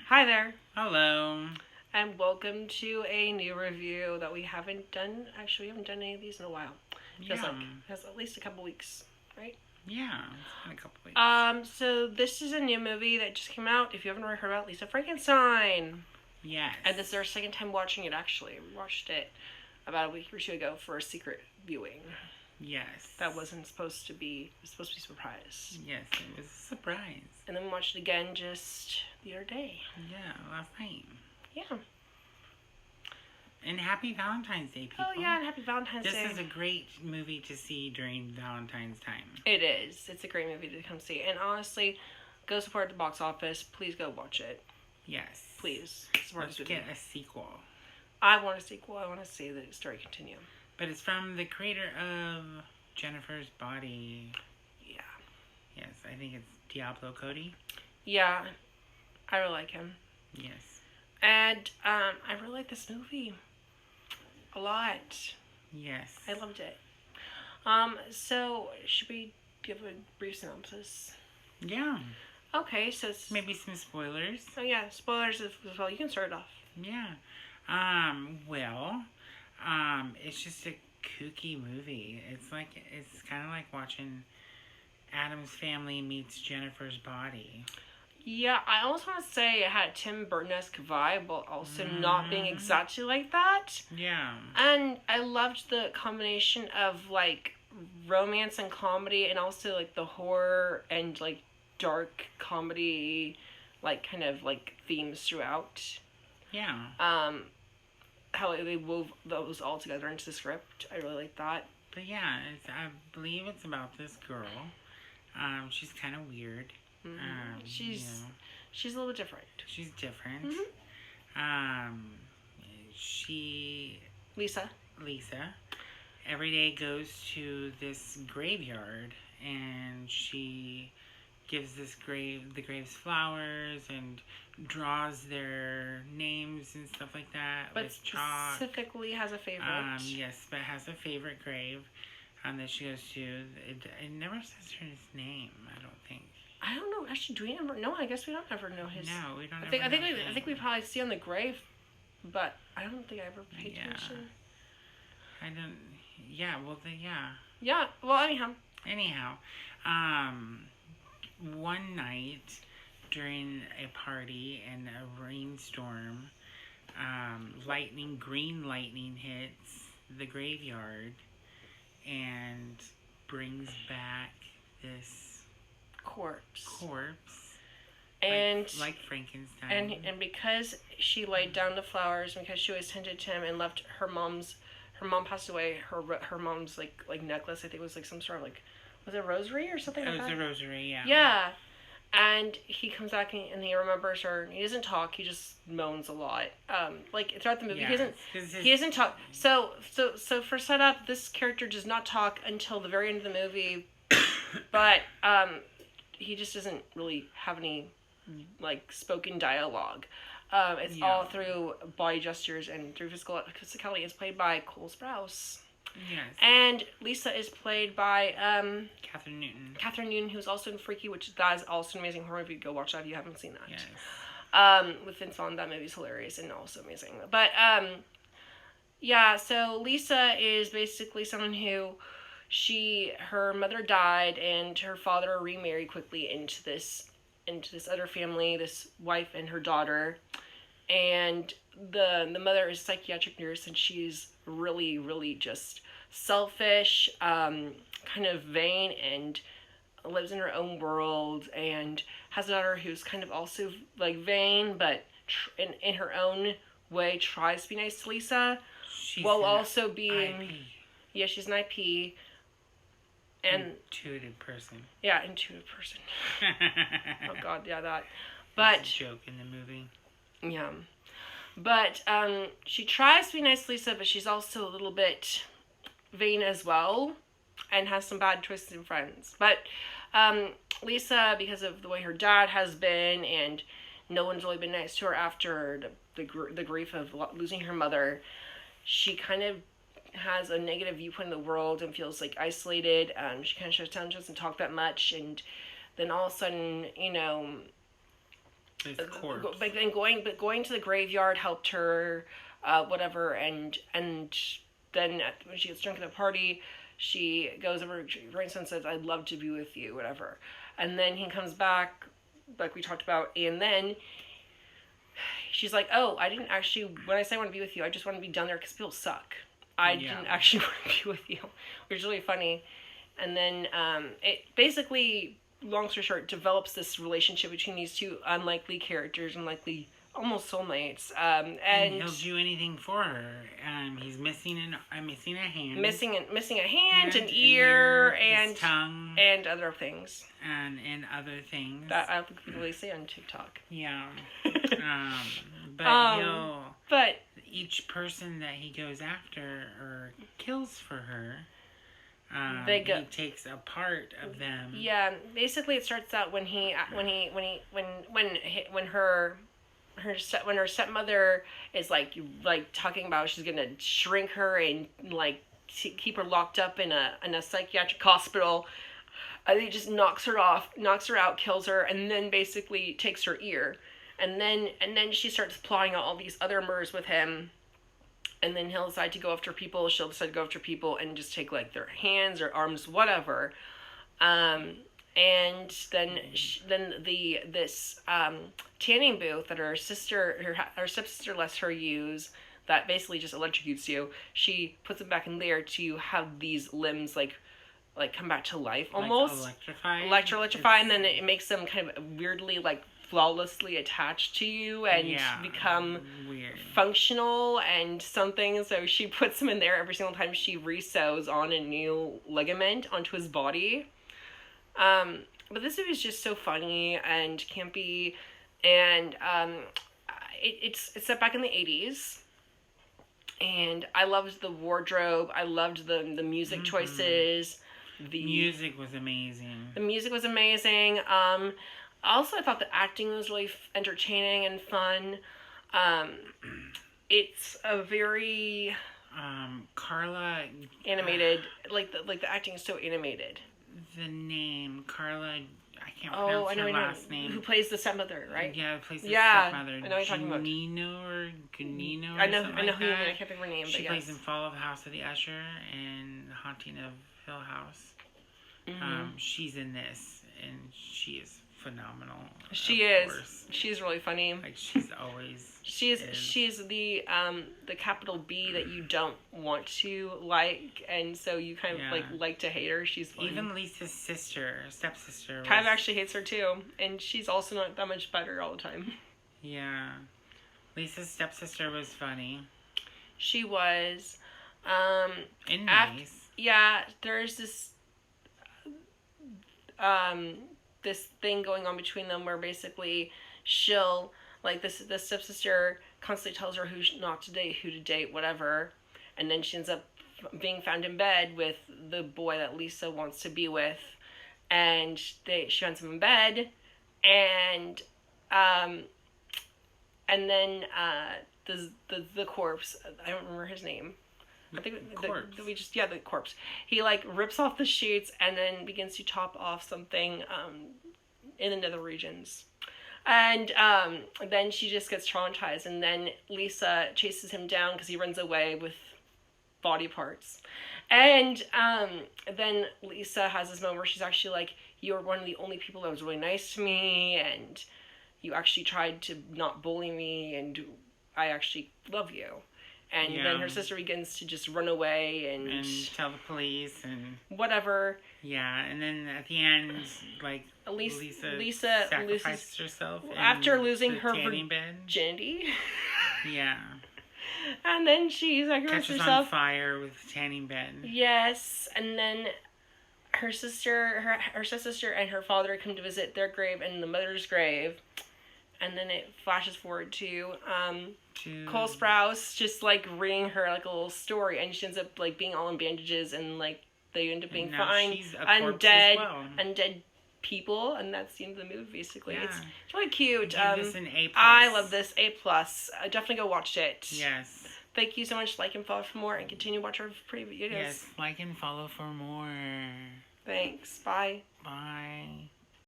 Hi there, Hello. and welcome to a new review that we haven't done. Actually, we haven't done any of these in a while. Feels Yeah. like has at least a couple weeks, right? Yeah. It's been a couple weeks. So this is a new movie that just came out. If you haven't heard about Lisa Frankenstein, Yes. and this is our second time watching it. Actually, we watched it about a week or two ago for a secret viewing. Yes. That wasn't supposed to be. It was supposed to be a surprise. Yes, it was a surprise. And then we watched it again just the other day. Yeah, last night. Yeah. And happy Valentine's Day, people. Oh yeah, and happy Valentine's Day. This is a great movie to see during Valentine's time. It is. It's a great movie to come see. And honestly, go support the box office. Please go watch it. Yes. Please support Let's this get movie. a sequel. I want a sequel. I want to see the story continue. But it's from the creator of Jennifer's Body. Yeah. Yes, I think it's Diablo Cody. Yeah. I really like him. Yes. And I really like this movie. A lot. Yes. I loved it. So should we give a brief synopsis? Yeah. Okay, so it's, Maybe some spoilers. oh yeah, spoilers as well. You can start it off. Yeah. It's just a kooky movie. It's kind of like watching Adam's Family meets Jennifer's Body. Yeah, I almost want to say it had a Tim Burton-esque vibe, but also not being exactly like that. Yeah. And I loved the combination of, like, romance and comedy, and also, like, the horror and, like, dark comedy, like, kind of, like, themes throughout. Yeah. How they wove those all together into the script. I really like that. But yeah, I believe it's about this girl. She's kind of weird. Mm-hmm. She's a little different. She's different. Mm-hmm. Lisa. Every day goes to this graveyard, and she gives the graves flowers and draws their names and stuff like that But with chalk. specifically has a favorite. Yes, but has a favorite grave that she goes to. It never says her name, I don't think. I don't know. Actually, do we ever? No, I guess we don't ever know his. No, we don't. I think we probably see on the grave, but I don't think I ever paid attention. I don't. Yeah. Well, yeah. Yeah. Well, Anyhow, one night during a party and a rainstorm, green lightning hits the graveyard and brings back this corpse. And And like Frankenstein. and because she laid down the flowers, because she always tended to him and left her mom passed away. Her mom's like necklace, I think, was like some sort of like, was it a rosary or something? It like was that? a rosary, yeah. Yeah. And he comes back and he remembers her. And he doesn't talk. He just moans a lot. Like throughout the movie, Yeah, he doesn't talk. So for setup, this character does not talk until the very end of the movie. But he just doesn't really have any like spoken dialogue. It's all through body gestures and through physicality. It's played by Cole Sprouse. Yes. And Lisa is played by Catherine Newton. who's also in Freaky, that is also an amazing horror movie. Go watch that if you haven't seen that. Yes. With Vince Vaughn, that movie's hilarious and also amazing. But yeah, so Lisa is basically someone who her mother died and her father remarried quickly into this other family, this wife and her daughter. And the mother is a psychiatric nurse, and she's really, really just selfish, kind of vain, and lives in her own world, and has a daughter who's kind of also like vain, but in her own way tries to be nice to Lisa, while also being IP. Yeah, she's an IP. And intuitive person. Yeah, intuitive person. Oh God, yeah, that. That's a joke in the movie. Yeah. But she tries to be nice to Lisa, but she's also a little bit vain as well, and has some bad twists and friends. But Lisa, because of the way her dad has been, and no one's really been nice to her after the grief of losing her mother, she kind of has a negative viewpoint of the world and feels like isolated. She kind of shuts down, doesn't talk that much, and then all of a sudden, This corpse. But going to the graveyard helped her, whatever, and then when she gets drunk at a party, she goes over to Grandson and says, "I'd love to be with you," whatever, and then he comes back, like we talked about, and then she's like, "Oh, I didn't actually. When I say I want to be with you, I just want to be down there because people suck. I didn't actually want to be with you," which is really funny. And then it basically, long story short, develops this relationship between these two unlikely characters, unlikely, almost soulmates. And he'll do anything for her. He's missing a hand, missing a hand, an ear, and tongue, and other things. And other things that I don't think people really say on TikTok. Yeah. But but each person that he goes after or kills for her, he takes a part of them. Yeah, basically it starts out when her stepmother is like talking about she's gonna shrink her and like keep her locked up in a psychiatric hospital. He just knocks her out, kills her, and then basically takes her ear, and then she starts plotting out all these other murders with him. And then he'll decide to go after people. She'll decide to go after people and just take like their hands or arms, whatever. And then this tanning booth that her stepsister lets her use, that basically just electrocutes you. She puts it back in there to have these limbs like come back to life almost. Like electrify, and then it makes them kind of weirdly like flawlessly attached to you and become weird, functional and something. So she puts him in there every single time she resews on a new ligament onto his body. But this movie is just so funny and campy, and it's set back in the 80s. And I loved the wardrobe. I loved the music choices. The music was amazing. The music was amazing. Also, I thought the acting was really entertaining and fun. It's a very Carla animated. The acting is so animated. The name Carla, I can't pronounce her last name. Who plays the stepmother, right? Yeah, who plays the stepmother. I know what you're talking about. Ganino. I know who you mean. I can't think of her name. She plays in Fall of the House of the Usher and The Haunting of Hill House. Mm-hmm. She's in this, and she is phenomenal. She is. She's really funny. Like she's always. She's the capital B that you don't want to like, and so you kind of like to hate her. She's funny. Even Lisa's stepsister, kind of actually hates her too, and she's also not that much better all the time. Yeah, Lisa's stepsister was funny. She was. And nice. Yeah, there's this. This thing going on between them where basically she'll the stepsister constantly tells her who not to date, who to date, whatever, and then she ends up being found in bed with the boy that Lisa wants to be with, and she finds him in bed, and then the corpse, I don't remember his name. I think the corpse. He rips off the sheets and then begins to top off something in the nether regions. And then she just gets traumatized, and then Lisa chases him down because he runs away with body parts. And then Lisa has this moment where she's actually like, "You're one of the only people that was really nice to me, and you actually tried to not bully me, and I actually love you." And then her sister begins to just run away and tell the police and whatever. Yeah, and then at the end, Lisa sacrifices herself after losing her virginity. Yeah. And then she sacrifices herself. Catches on fire with the tanning bed. Yes, and then her sister, her stepsister, and her father come to visit their grave and the mother's grave. And then it flashes forward to Cole Sprouse just reading her a little story, and she ends up being all in bandages, and they end up being fine, undead people, and that's the end of the movie basically. Yeah. It's really cute. Give this an A+. I love this A+. Definitely go watch it. Yes. Thank you so much. Like and follow for more, and continue to watch our pretty videos. Yes, like and follow for more. Thanks. Bye. Bye.